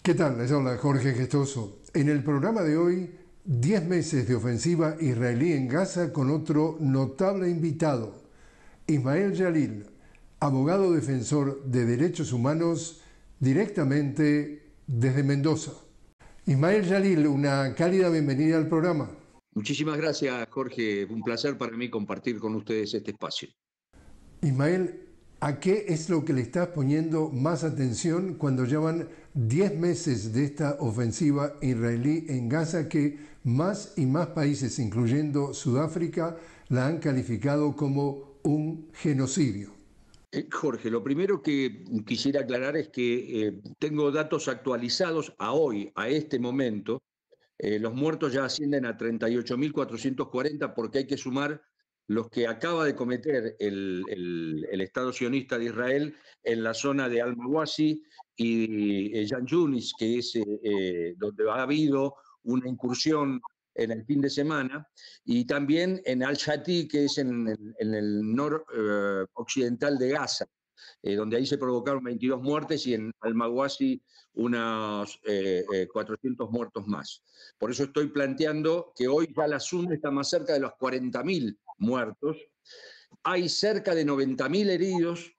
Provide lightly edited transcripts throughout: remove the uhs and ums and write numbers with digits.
¿Qué tal? Les habla Jorge Gestoso. En el programa de hoy, 10 meses de ofensiva israelí en Gaza con otro notable invitado, Ismael Jalil, abogado defensor de derechos humanos directamente desde Mendoza. Ismael Jalil, una cálida bienvenida al programa. Muchísimas gracias, Jorge. Un placer para mí compartir con ustedes este espacio. Ismael, ¿a qué es lo que le estás poniendo más atención cuando llevan 10 meses de esta ofensiva israelí en Gaza que más y más países, incluyendo Sudáfrica, la han calificado como un genocidio? Jorge, lo primero que quisiera aclarar es que tengo datos actualizados a hoy, a este momento. Los muertos ya ascienden a 38.440 porque hay que sumar los que acaba de cometer el Estado sionista de Israel en la zona de Al-Mawasi y Jan Yunis, que es donde ha habido una incursión en el fin de semana, y también en Al-Shati, que es en el noroccidental de Gaza, donde ahí se provocaron 22 muertes y en Al-Mawasi unos 400 muertos más. Por eso estoy planteando que hoy ya la suma está más cerca de los 40.000 muertos. Hay cerca de 90.000 heridos,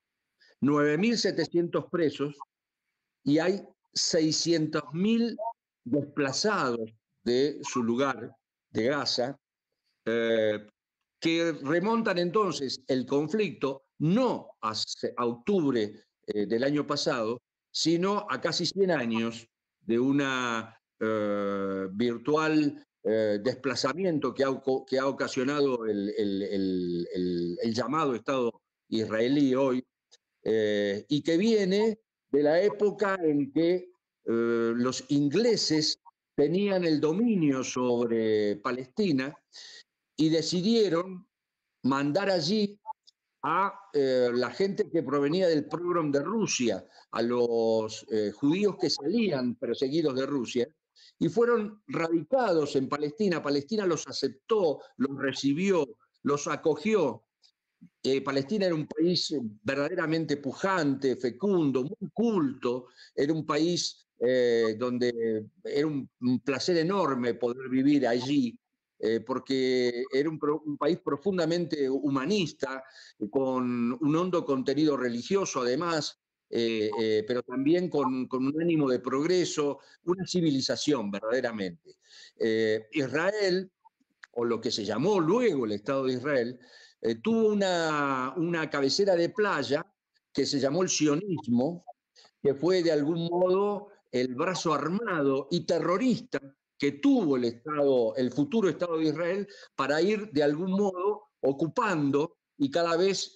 9.700 presos y hay 600.000 desplazados de su lugar de Gaza, eh, que remontan entonces el conflicto no a octubre del año pasado, sino a casi 100 años de una virtual desplazamiento que ha ocasionado el llamado Estado israelí hoy, y que viene de la época en que los ingleses tenían el dominio sobre Palestina y decidieron mandar allí a la gente que provenía del pogrom de Rusia, a los judíos que salían perseguidos de Rusia, y fueron radicados en Palestina. Palestina los aceptó, los recibió, los acogió. Palestina era un país verdaderamente pujante, fecundo, muy culto, era un país donde era un placer enorme poder vivir allí, porque era un país profundamente humanista, con un hondo contenido religioso además, pero también con un ánimo de progreso, una civilización verdaderamente. Israel, o lo que se llamó luego el Estado de Israel, tuvo una cabecera de playa que se llamó el sionismo, que fue de algún modo el brazo armado y terrorista que tuvo el futuro Estado de Israel para ir de algún modo ocupando y cada vez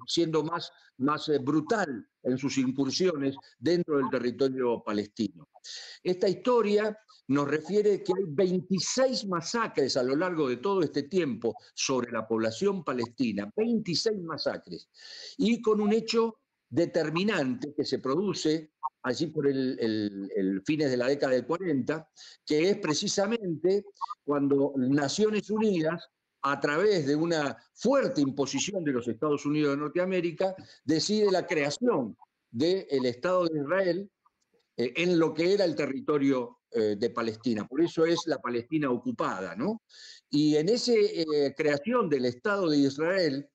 siendo más brutal en sus incursiones dentro del territorio palestino. Esta historia nos refiere que hay 26 masacres a lo largo de todo este tiempo sobre la población palestina, 26 masacres, y con un hecho determinante que se produce allí por el fines de la década del 40, que es precisamente cuando Naciones Unidas, a través de una fuerte imposición de los Estados Unidos de Norteamérica, decide la creación del Estado de Israel en lo que era el territorio de Palestina. Por eso es la Palestina ocupada, ¿no? Y en esa creación del Estado de Israel,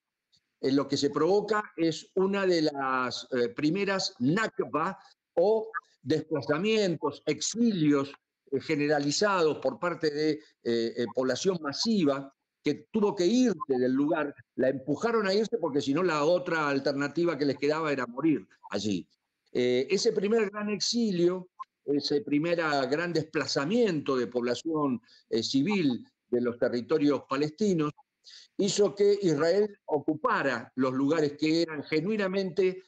lo que se provoca es una de las primeras Nakba o desplazamientos, exilios generalizados por parte de población masiva que tuvo que irse del lugar, la empujaron a irse porque si no la otra alternativa que les quedaba era morir allí. Ese primer gran exilio, ese primer gran desplazamiento de población civil de los territorios palestinos, hizo que Israel ocupara los lugares que eran genuinamente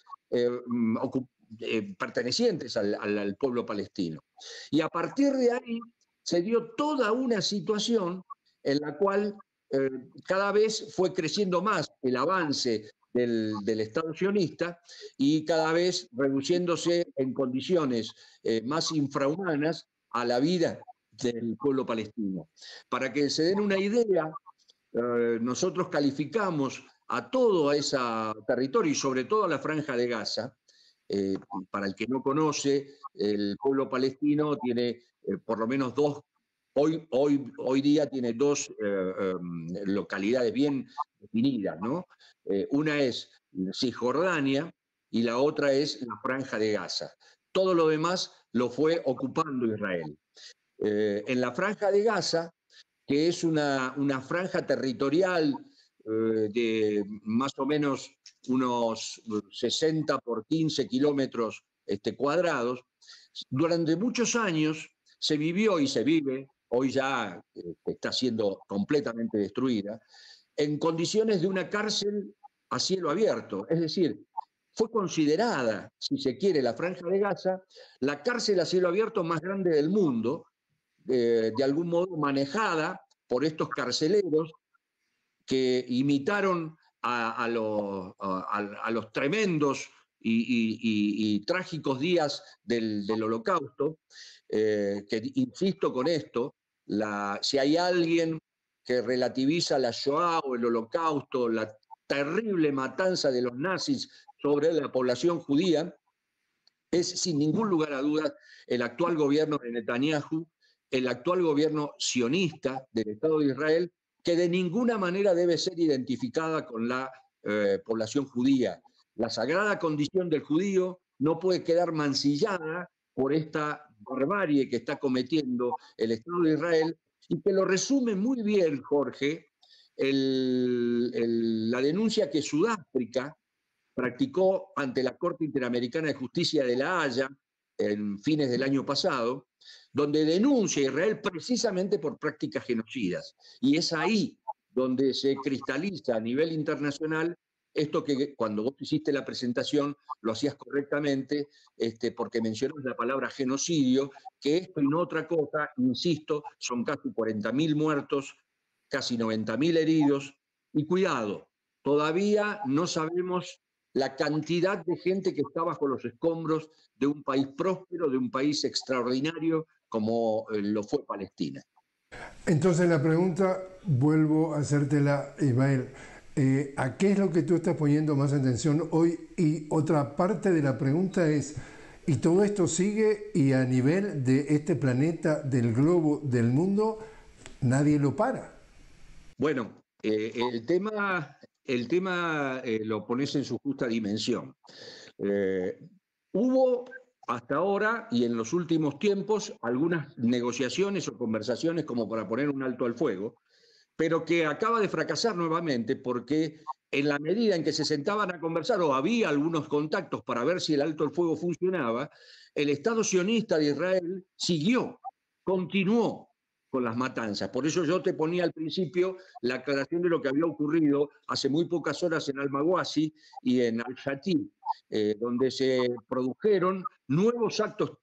pertenecientes al pueblo palestino. Y a partir de ahí se dio toda una situación en la cual eh, cada vez fue creciendo más el avance del Estado sionista y cada vez reduciéndose en condiciones más infrahumanas a la vida del pueblo palestino. Para que se den una idea, nosotros calificamos a todo ese territorio y sobre todo a la Franja de Gaza Eh, para el que no conoce, el pueblo palestino tiene por lo menos dos, hoy día tiene dos localidades bien definidas, ¿no? Una es Cisjordania y la otra es la Franja de Gaza. Todo lo demás lo fue ocupando Israel. En la Franja de Gaza, que es una franja territorial de más o menos unos 60 por 15 kilómetros cuadrados, durante muchos años se vivió y se vive, hoy ya está siendo completamente destruida, en condiciones de una cárcel a cielo abierto. Es decir, fue considerada, si se quiere, la Franja de Gaza, la cárcel a cielo abierto más grande del mundo, de algún modo manejada por estos carceleros que imitaron a los tremendos y trágicos días del Holocausto, que insisto con esto, si hay alguien que relativiza la Shoah o el Holocausto, la terrible matanza de los nazis sobre la población judía, es sin ningún lugar a dudas el actual gobierno de Netanyahu, el actual gobierno sionista del Estado de Israel, que de ninguna manera debe ser identificada con la población judía. La sagrada condición del judío no puede quedar mancillada por esta barbarie que está cometiendo el Estado de Israel y que lo resume muy bien, Jorge, la denuncia que Sudáfrica practicó ante la Corte Interamericana de Justicia de La Haya en fines del año pasado, donde denuncia a Israel precisamente por prácticas genocidas. Y es ahí donde se cristaliza a nivel internacional esto que cuando vos hiciste la presentación lo hacías correctamente, porque mencionas la palabra genocidio, que esto y no otra cosa, insisto, son casi 40.000 muertos, casi 90.000 heridos, y cuidado, todavía no sabemos la cantidad de gente que está bajo los escombros de un país próspero, de un país extraordinario como lo fue Palestina. Entonces la pregunta, vuelvo a hacértela, Ismael. ¿A qué es lo que tú estás poniendo más atención hoy? Y otra parte de la pregunta es, ¿y todo esto sigue y a nivel de este planeta, del globo, del mundo, nadie lo para? Bueno, el tema lo pones en su justa dimensión. Hubo hasta ahora y en los últimos tiempos algunas negociaciones o conversaciones como para poner un alto al fuego, pero que acaba de fracasar nuevamente porque en la medida en que se sentaban a conversar o había algunos contactos para ver si el alto al fuego funcionaba, el Estado sionista de Israel continuó con las matanzas. Por eso yo te ponía al principio la aclaración de lo que había ocurrido hace muy pocas horas en Al-Mawasi y en Al-Shatir, donde se produjeron nuevos actos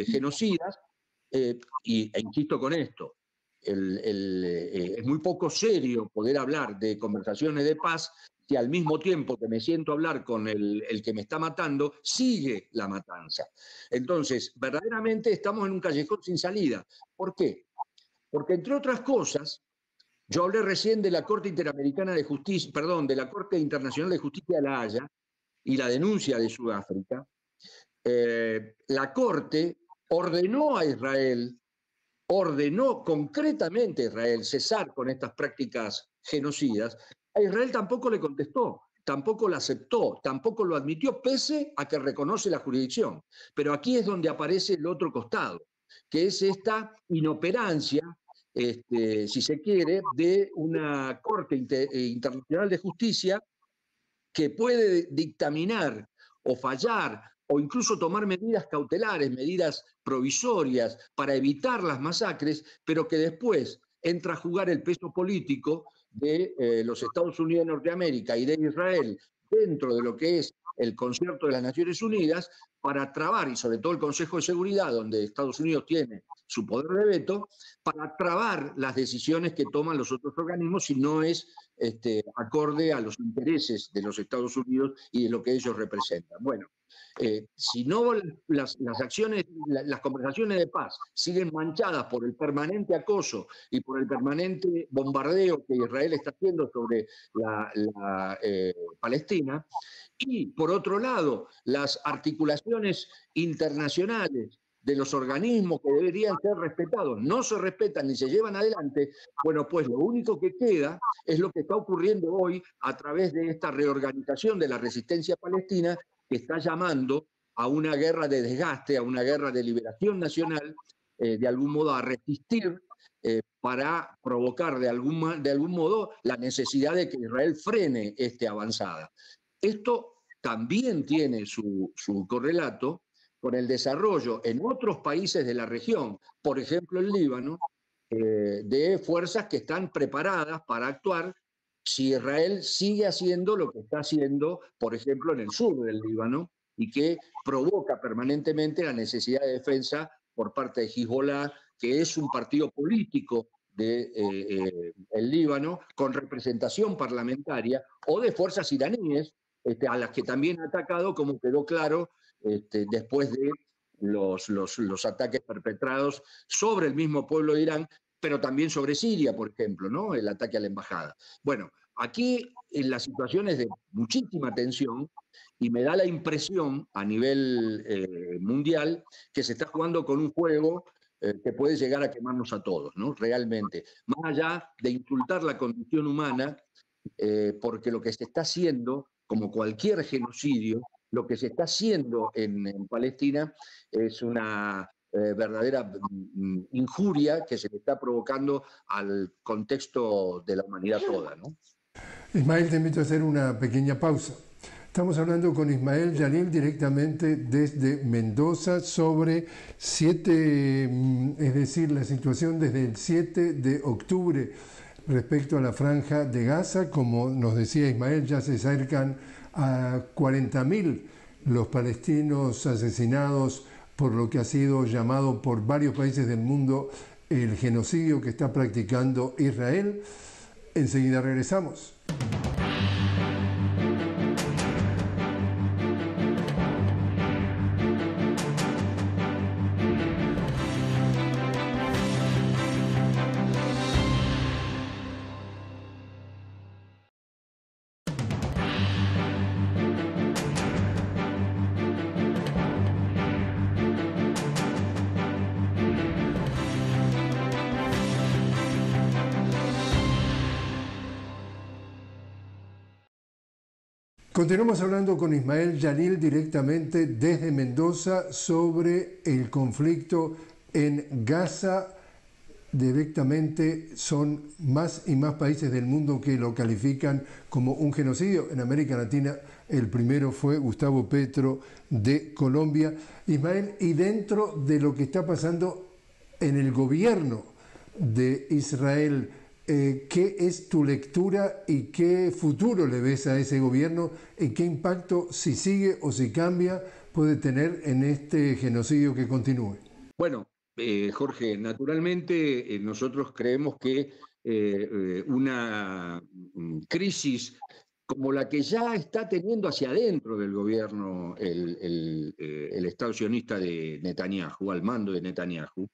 genocidas, e insisto con esto, es muy poco serio poder hablar de conversaciones de paz si al mismo tiempo que me siento a hablar con el que me está matando, sigue la matanza. Entonces, verdaderamente estamos en un callejón sin salida. ¿Por qué? Porque, entre otras cosas, yo hablé recién de la Corte Interamericana de Justicia, perdón, de la Corte Internacional de Justicia de La Haya y la denuncia de Sudáfrica. La Corte ordenó a Israel, ordenó concretamente a Israel cesar con estas prácticas genocidas. A Israel tampoco le contestó, tampoco lo aceptó, tampoco lo admitió, pese a que reconoce la jurisdicción. Pero aquí es donde aparece el otro costado, que es esta inoperancia, si se quiere, de una Corte Internacional de Justicia que puede dictaminar o fallar o incluso tomar medidas cautelares, medidas provisorias para evitar las masacres, pero que después entra a jugar el peso político de los Estados Unidos de Norteamérica y de Israel dentro de lo que es el concierto de las Naciones Unidas para trabar, y sobre todo el Consejo de Seguridad, donde Estados Unidos tiene su poder de veto, para trabar las decisiones que toman los otros organismos si no es acorde a los intereses de los Estados Unidos y de lo que ellos representan. Bueno, si no las acciones, las conversaciones de paz siguen manchadas por el permanente acoso y por el permanente bombardeo que Israel está haciendo sobre la Palestina, Y, por otro lado, las articulaciones internacionales de los organismos que deberían ser respetados no se respetan ni se llevan adelante, bueno, pues lo único que queda es lo que está ocurriendo hoy a través de esta reorganización de la resistencia palestina, que está llamando a una guerra de desgaste, a una guerra de liberación nacional, de algún modo a resistir, para provocar de algún modo la necesidad de que Israel frene esta avanzada. Esto también tiene su correlato con el desarrollo en otros países de la región, por ejemplo el Líbano, de fuerzas que están preparadas para actuar si Israel sigue haciendo lo que está haciendo, por ejemplo, en el sur del Líbano, y que provoca permanentemente la necesidad de defensa por parte de Hezbollah, que es un partido político del Líbano con representación parlamentaria, o de fuerzas iraníes, a las que también ha atacado, como quedó claro después de los ataques perpetrados sobre el mismo pueblo de Irán, pero también sobre Siria, por ejemplo, ¿no? El ataque a la embajada. Bueno, aquí la situación es de muchísima tensión y me da la impresión a nivel mundial que se está jugando con un juego que puede llegar a quemarnos a todos, ¿no? Realmente. Más allá de insultar la condición humana, porque lo que se está haciendo, como cualquier genocidio, lo que se está haciendo en Palestina es una verdadera injuria que se le está provocando al contexto de la humanidad toda, ¿no? Ismael, te invito a hacer una pequeña pausa. Estamos hablando con Ismael Jalil directamente desde Mendoza sobre es decir, la situación desde el 7 de octubre respecto a la franja de Gaza. Como nos decía Ismael, ya se acercan a 40.000 los palestinos asesinados por lo que ha sido llamado por varios países del mundo el genocidio que está practicando Israel. Enseguida regresamos. Continuamos hablando con Ismael Jalil directamente desde Mendoza sobre el conflicto en Gaza. Directamente son más y más países del mundo que lo califican como un genocidio. En América Latina el primero fue Gustavo Petro de Colombia. Ismael, y dentro de lo que está pasando en el gobierno de Israel, ¿qué es tu lectura y qué futuro le ves a ese gobierno y qué impacto, si sigue o si cambia, puede tener en este genocidio que continúe? Bueno, Jorge, naturalmente nosotros creemos que una crisis como la que ya está teniendo hacia adentro del gobierno el Estado sionista de Netanyahu, al mando de Netanyahu,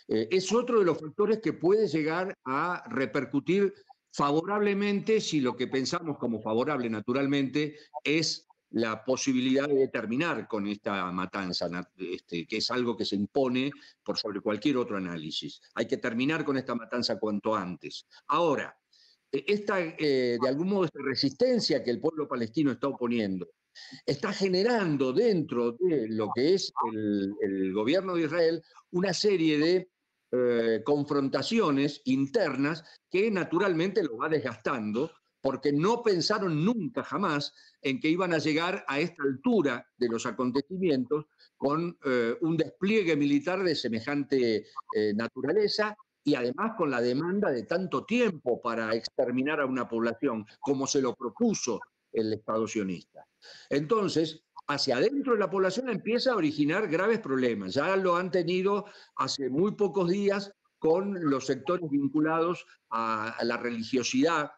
es otro de los factores que puede llegar a repercutir favorablemente si lo que pensamos como favorable naturalmente es la posibilidad de terminar con esta matanza, que es algo que se impone por sobre cualquier otro análisis. Hay que terminar con esta matanza cuanto antes. Ahora, de algún modo, esta resistencia que el pueblo palestino está oponiendo, está generando dentro de lo que es el gobierno de Israel una serie de confrontaciones internas que naturalmente lo va desgastando, porque no pensaron nunca jamás en que iban a llegar a esta altura de los acontecimientos con un despliegue militar de semejante naturaleza, y además con la demanda de tanto tiempo para exterminar a una población, como se lo propuso el Estado sionista. Entonces, hacia adentro de la población empieza a originar graves problemas. Ya lo han tenido hace muy pocos días con los sectores vinculados a la religiosidad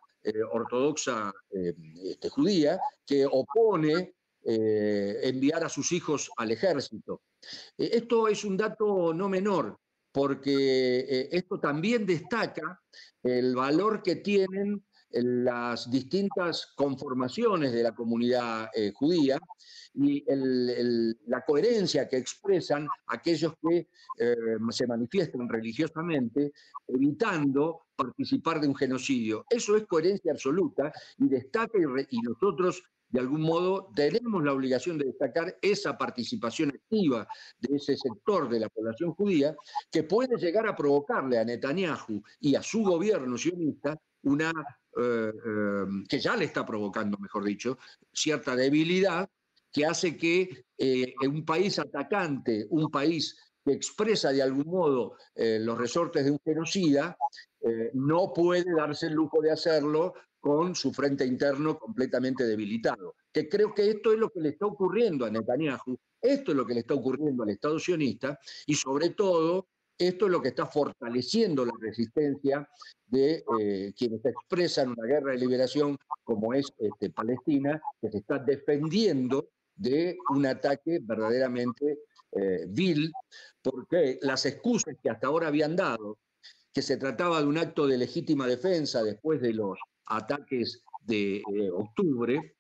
ortodoxa judía, que opone enviar a sus hijos al ejército. Esto es un dato no menor, porque esto también destaca el valor que tienen las distintas conformaciones de la comunidad judía y la coherencia que expresan aquellos que se manifiestan religiosamente, evitando participar de un genocidio. Eso es coherencia absoluta y destaca, y nosotros de algún modo tenemos la obligación de destacar esa participación activa de ese sector de la población judía que puede llegar a provocarle a Netanyahu y a su gobierno sionista una, que ya le está provocando, mejor dicho, cierta debilidad que hace que un país atacante, un país que expresa de algún modo los resortes de un genocida, no puede darse el lujo de hacerlo con su frente interno completamente debilitado. Que creo que esto es lo que le está ocurriendo a Netanyahu, esto es lo que le está ocurriendo al Estado sionista y sobre todo esto es lo que está fortaleciendo la resistencia de quienes expresan una guerra de liberación como es Palestina, que se está defendiendo de un ataque verdaderamente vil, porque las excusas que hasta ahora habían dado, que se trataba de un acto de legítima defensa después de los ataques de octubre,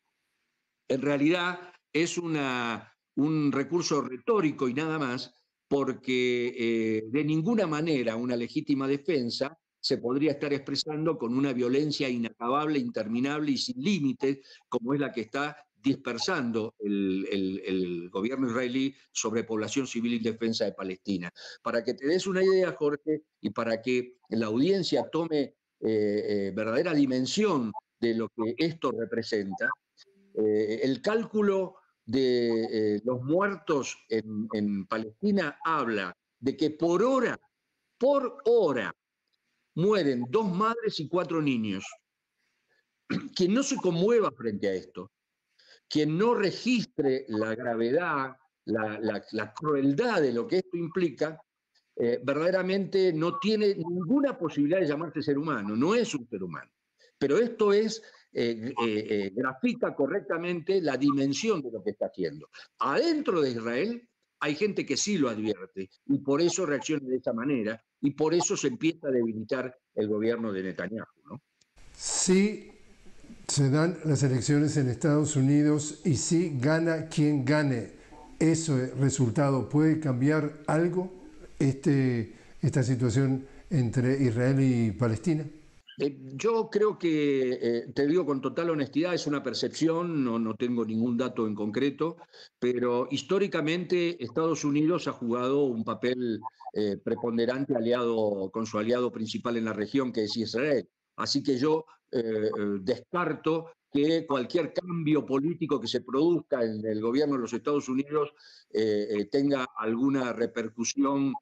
en realidad es un recurso retórico y nada más, porque de ninguna manera una legítima defensa se podría estar expresando con una violencia inacabable, interminable y sin límites, como es la que está dispersando el gobierno israelí sobre población civil indefensa de Palestina. Para que te des una idea, Jorge, y para que la audiencia tome verdadera dimensión de lo que esto representa, el cálculo de los muertos en Palestina habla de que por hora, mueren 2 madres y 4 niños. Quien no se conmueva frente a esto, quien no registre la gravedad, la crueldad de lo que esto implica, verdaderamente no tiene ninguna posibilidad de llamarse ser humano, no es un ser humano. Pero esto grafica correctamente la dimensión de lo que está haciendo. Adentro de Israel hay gente que sí lo advierte y por eso reacciona de esa manera y por eso se empieza a debilitar el gobierno de Netanyahu, ¿no? Sí, se dan las elecciones en Estados Unidos y sí gana quien gane. ¿Ese resultado puede cambiar algo, esta situación entre Israel y Palestina? Yo creo que, te digo con total honestidad, es una percepción, no tengo ningún dato en concreto, pero históricamente Estados Unidos ha jugado un papel preponderante con su aliado principal en la región, que es Israel. Así que yo descarto que cualquier cambio político que se produzca en el gobierno de los Estados Unidos tenga alguna repercusión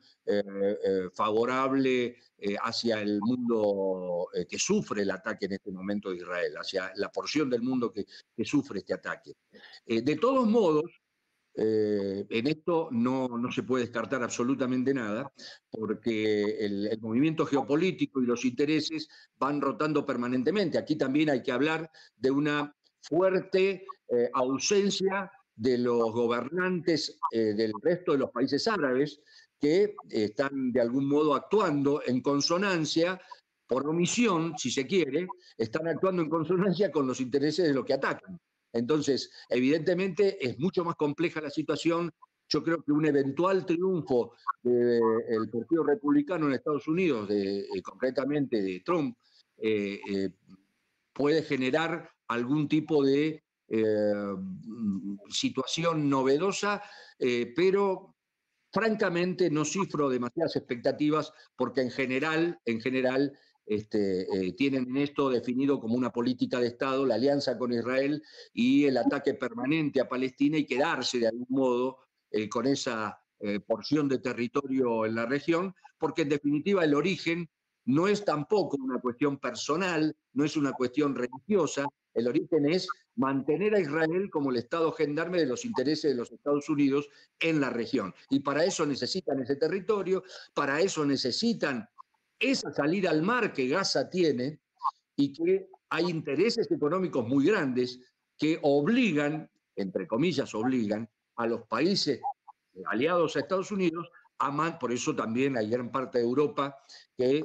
favorable hacia el mundo que sufre el ataque en este momento de Israel, hacia la porción del mundo que sufre este ataque. De todos modos, en esto no se puede descartar absolutamente nada, porque el movimiento geopolítico y los intereses van rotando permanentemente. Aquí también hay que hablar de una fuerte ausencia de los gobernantes del resto de los países árabes que están de algún modo actuando en consonancia, por omisión, si se quiere, están actuando en consonancia con los intereses de los que atacan. Entonces, evidentemente es mucho más compleja la situación. Yo creo que un eventual triunfo del Partido Republicano en Estados Unidos, concretamente de Trump, puede generar algún tipo de situación novedosa, pero francamente no cifro demasiadas expectativas porque en general tienen esto definido como una política de Estado, la alianza con Israel y el ataque permanente a Palestina y quedarse de algún modo con esa porción de territorio en la región, porque en definitiva el origen no es tampoco una cuestión personal, no es una cuestión religiosa, el origen es mantener a Israel como el Estado gendarme de los intereses de los Estados Unidos en la región. Y para eso necesitan ese territorio, para eso necesitan esa salida al mar que Gaza tiene y que hay intereses económicos muy grandes que obligan, entre comillas obligan, a los países aliados a Estados Unidos, por eso también hay gran parte de Europa que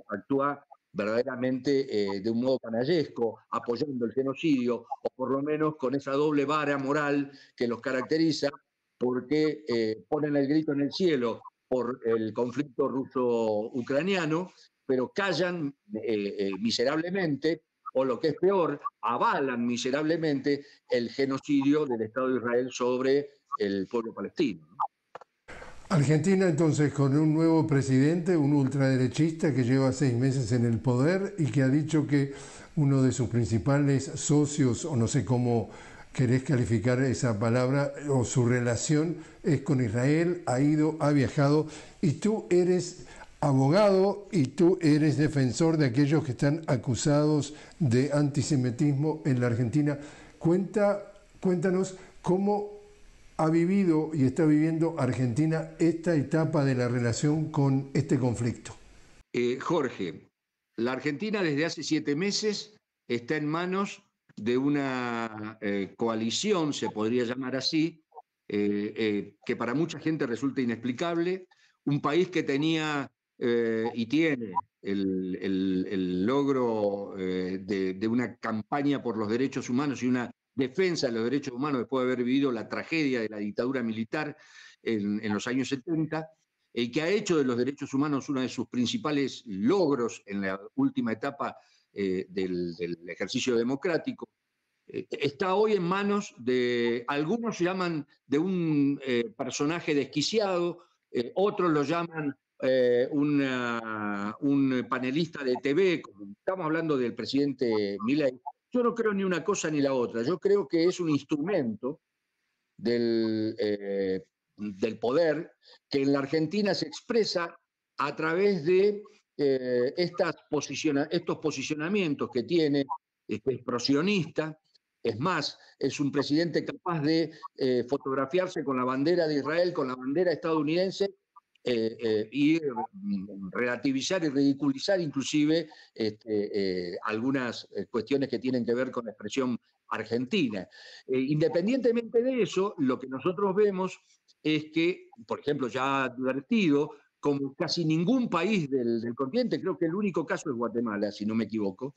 actúa verdaderamente de un modo canallesco, apoyando el genocidio, o por lo menos con esa doble vara moral que los caracteriza, porque ponen el grito en el cielo por el conflicto ruso-ucraniano, pero callan miserablemente, o lo que es peor, avalan miserablemente el genocidio del Estado de Israel sobre el pueblo palestino. Argentina entonces con un nuevo presidente, un ultraderechista que lleva 6 meses en el poder y que ha dicho que uno de sus principales socios, o no sé cómo querés calificar esa palabra, o su relación es con Israel, ha viajado, y tú eres abogado y tú eres defensor de aquellos que están acusados de antisemitismo en la Argentina. Cuéntanos cómo ha vivido y está viviendo Argentina esta etapa de la relación con este conflicto. Jorge, la Argentina desde hace 7 meses está en manos de una coalición, se podría llamar así, que para mucha gente resulta inexplicable, un país que tenía y tiene el logro de una campaña por los derechos humanos y una defensa de los derechos humanos después de haber vivido la tragedia de la dictadura militar en los años 70, y que ha hecho de los derechos humanos uno de sus principales logros en la última etapa del ejercicio democrático, está hoy en manos de, algunos llaman de un personaje desquiciado, otros lo llaman un panelista de TV, como estamos hablando del presidente Milei. Yo no creo ni una cosa ni la otra, yo creo que es un instrumento del poder que en la Argentina se expresa a través de estos posicionamientos que tiene, que es prosionista. Es más, es un presidente capaz de fotografiarse con la bandera de Israel, con la bandera estadounidense, y relativizar y ridiculizar inclusive algunas cuestiones que tienen que ver con la expresión argentina. Independientemente de eso, lo que nosotros vemos es que, por ejemplo, ya advertido, como casi ningún país del continente, creo que el único caso es Guatemala, si no me equivoco,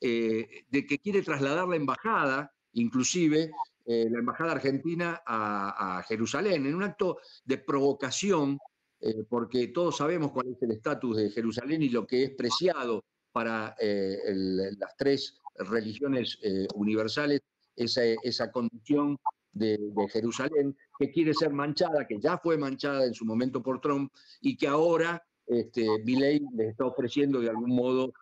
de que quiere trasladar la embajada, inclusive la embajada argentina a Jerusalén, en un acto de provocación, porque todos sabemos cuál es el estatus de Jerusalén y lo que es preciado para las 3 religiones universales, esa condición de Jerusalén, que quiere ser manchada, que ya fue manchada en su momento por Trump, y que ahora Milei les está ofreciendo de algún modo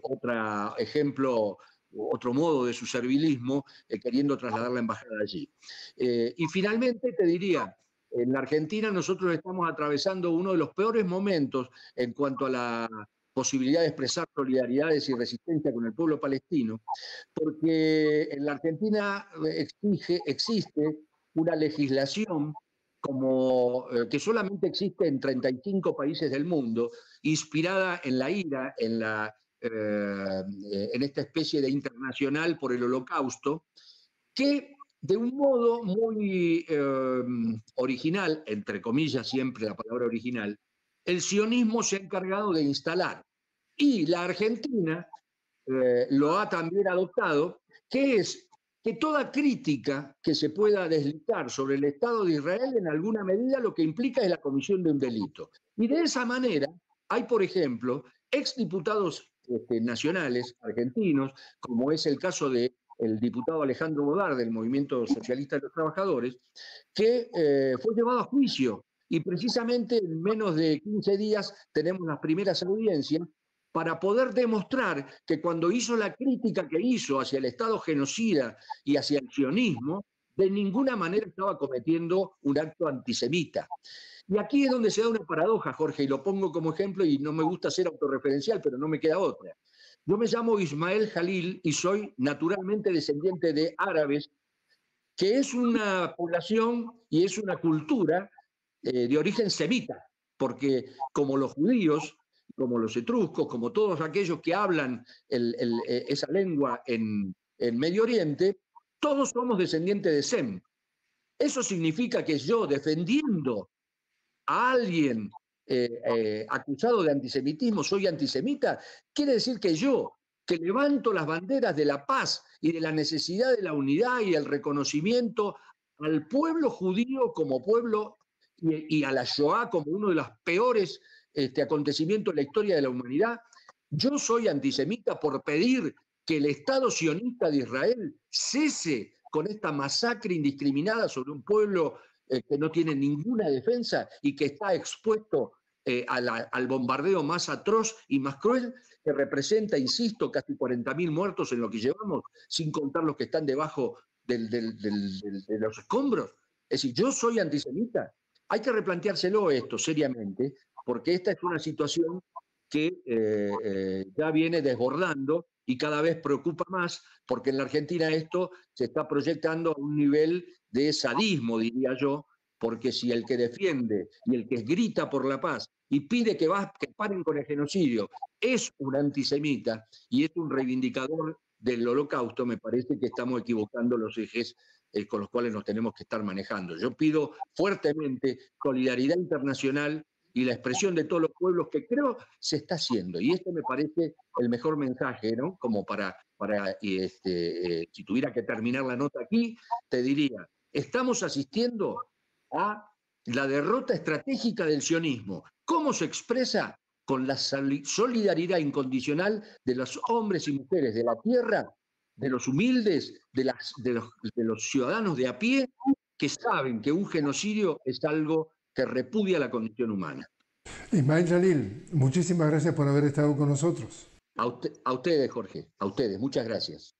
otro ejemplo, otro modo de su servilismo, queriendo trasladar la embajada allí. Y finalmente te diría, en la Argentina nosotros estamos atravesando uno de los peores momentos en cuanto a la posibilidad de expresar solidaridades y resistencia con el pueblo palestino, porque en la Argentina existe una legislación como, que solamente existe en 35 países del mundo, inspirada en la ira, en esta especie de internacional por el Holocausto, que de un modo muy original, entre comillas siempre la palabra original, el sionismo se ha encargado de instalar. Y la Argentina lo ha también adoptado, que es que toda crítica que se pueda deslizar sobre el Estado de Israel en alguna medida lo que implica es la comisión de un delito. Y de esa manera hay, por ejemplo, exdiputados nacionales argentinos, como es el caso de el diputado Alejandro Bodar del Movimiento Socialista de los Trabajadores, que fue llevado a juicio y precisamente en menos de 15 días tenemos las primeras audiencias para poder demostrar que cuando hizo la crítica que hizo hacia el Estado genocida y hacia el sionismo, de ninguna manera estaba cometiendo un acto antisemita. Y aquí es donde se da una paradoja, Jorge, y lo pongo como ejemplo, y no me gusta ser autorreferencial, pero no me queda otra. Yo me llamo Ismael Jalil y soy naturalmente descendiente de árabes, que es una población y es una cultura de origen semita, porque como los judíos, como los etruscos, como todos aquellos que hablan esa lengua en Medio Oriente, todos somos descendientes de Sem. Eso significa que yo, defendiendo a alguien acusado de antisemitismo, soy antisemita, quiere decir que yo, que levanto las banderas de la paz y de la necesidad de la unidad y el reconocimiento al pueblo judío como pueblo y a la Shoah como uno de los peores acontecimientos de la historia de la humanidad, yo soy antisemita por pedir que el Estado sionista de Israel cese con esta masacre indiscriminada sobre un pueblo que no tiene ninguna defensa y que está expuesto al bombardeo más atroz y más cruel, que representa, insisto, casi 40.000 muertos en lo que llevamos, sin contar los que están debajo de los escombros. Es decir, yo soy antisemita. Hay que replanteárselo esto seriamente, porque esta es una situación que ya viene desbordando y cada vez preocupa más, porque en la Argentina esto se está proyectando a un nivel de sadismo, diría yo, porque si el que defiende y el que grita por la paz y pide que paren con el genocidio es un antisemita y es un reivindicador del holocausto, me parece que estamos equivocando los ejes con los cuales nos tenemos que estar manejando. Yo pido fuertemente solidaridad internacional y la expresión de todos los pueblos que creo se está haciendo. Y este me parece el mejor mensaje, ¿no? Como si tuviera que terminar la nota aquí, te diría, estamos asistiendo a la derrota estratégica del sionismo. ¿Cómo se expresa? Con la solidaridad incondicional de los hombres y mujeres de la tierra, de los humildes, de los ciudadanos de a pie, que saben que un genocidio es algo que repudia la condición humana. Ismael Jalil, muchísimas gracias por haber estado con nosotros. A ustedes, Jorge, a ustedes, muchas gracias.